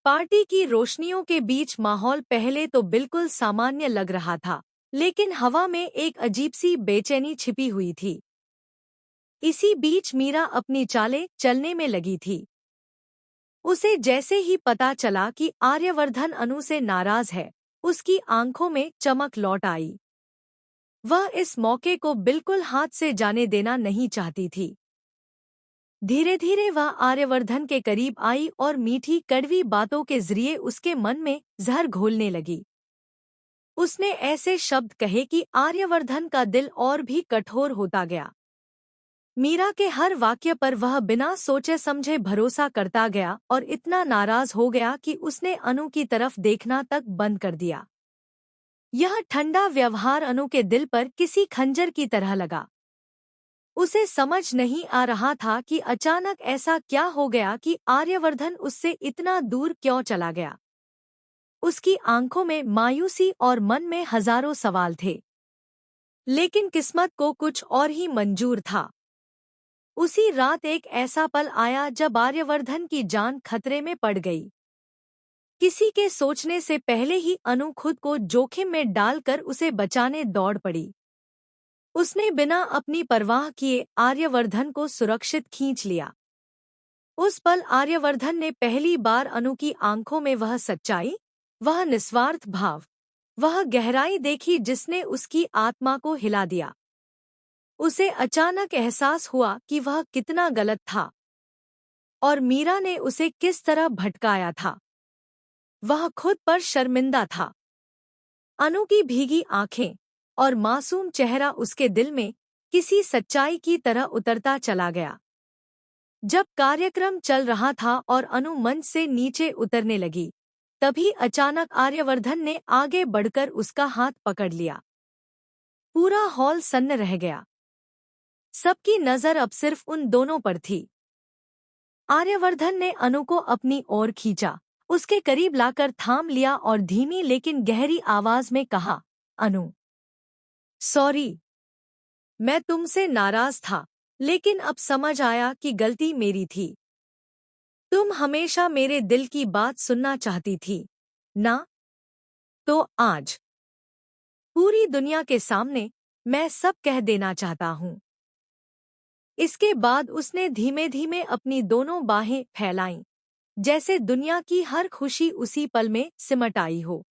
Party की रोशनियों के बीच माहौल पहले तो बिल्कुल सामान्य लग रहा था, लेकिन हवा में एक अजीब सी बेचैनी छिपी हुई थी। इसी बीच मीरा अपनी चालें चलने में लगी थी। उसे जैसे ही पता चला कि आर्यवर्धन अनु से नाराज है, उसकी आंखों में चमक लौट आई। वह इस मौके को बिल्कुल हाथ से जाने देना नहीं चाहती थी। धीरे धीरे वह आर्यवर्धन के करीब आई और मीठी कड़वी बातों के जरिए उसके मन में जहर घोलने लगी। उसने ऐसे शब्द कहे कि आर्यवर्धन का दिल और भी कठोर होता गया। मीरा के हर वाक्य पर वह बिना सोचे समझे भरोसा करता गया और इतना नाराज हो गया कि उसने अनु की तरफ देखना तक बंद कर दिया। यह ठंडा व्यवहार अनु के दिल पर किसी खंजर की तरह लगा। उसे समझ नहीं आ रहा था कि अचानक ऐसा क्या हो गया कि आर्यवर्धन उससे इतना दूर क्यों चला गया। उसकी आंखों में मायूसी और मन में हजारों सवाल थे, लेकिन किस्मत को कुछ और ही मंजूर था। उसी रात एक ऐसा पल आया जब आर्यवर्धन की जान खतरे में पड़ गई। किसी के सोचने से पहले ही अनु खुद को जोखिम में डालकर उसे बचाने दौड़ पड़ी। उसने बिना अपनी परवाह किए आर्यवर्धन को सुरक्षित खींच लिया। उस पल आर्यवर्धन ने पहली बार अनु की आंखों में वह सच्चाई, वह निस्वार्थ भाव, वह गहराई देखी जिसने उसकी आत्मा को हिला दिया। उसे अचानक एहसास हुआ कि वह कितना गलत था और मीरा ने उसे किस तरह भटकाया था। वह खुद पर शर्मिंदा था। अनु की भीगी आंखें और मासूम चेहरा उसके दिल में किसी सच्चाई की तरह उतरता चला गया। जब कार्यक्रम चल रहा था और अनु मंच से नीचे उतरने लगी, तभी अचानक आर्यवर्धन ने आगे बढ़कर उसका हाथ पकड़ लिया। पूरा हॉल सन्न रह गया। सबकी नजर अब सिर्फ उन दोनों पर थी। आर्यवर्धन ने अनु को अपनी ओर खींचा, उसके करीब लाकर थाम लिया और धीमी लेकिन गहरी आवाज में कहा, अनु, सॉरी, मैं तुमसे नाराज था, लेकिन अब समझ आया कि गलती मेरी थी। तुम हमेशा मेरे दिल की बात सुनना चाहती थी, ना? तो आज पूरी दुनिया के सामने मैं सब कह देना चाहता हूँ। इसके बाद उसने धीमे धीमे अपनी दोनों बाहें फैलाईं, जैसे दुनिया की हर खुशी उसी पल में सिमट आई हो।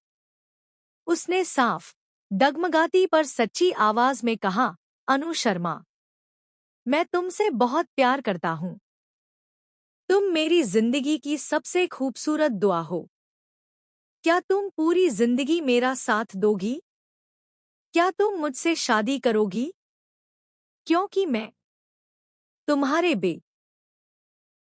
उसने साफ, डगमगाती पर सच्ची आवाज में कहा, अनु शर्मा, मैं तुमसे बहुत प्यार करता हूँ। तुम मेरी जिंदगी की सबसे खूबसूरत दुआ हो। क्या तुम पूरी जिंदगी मेरा साथ दोगी? क्या तुम मुझसे शादी करोगी? क्योंकि मैं तुम्हारे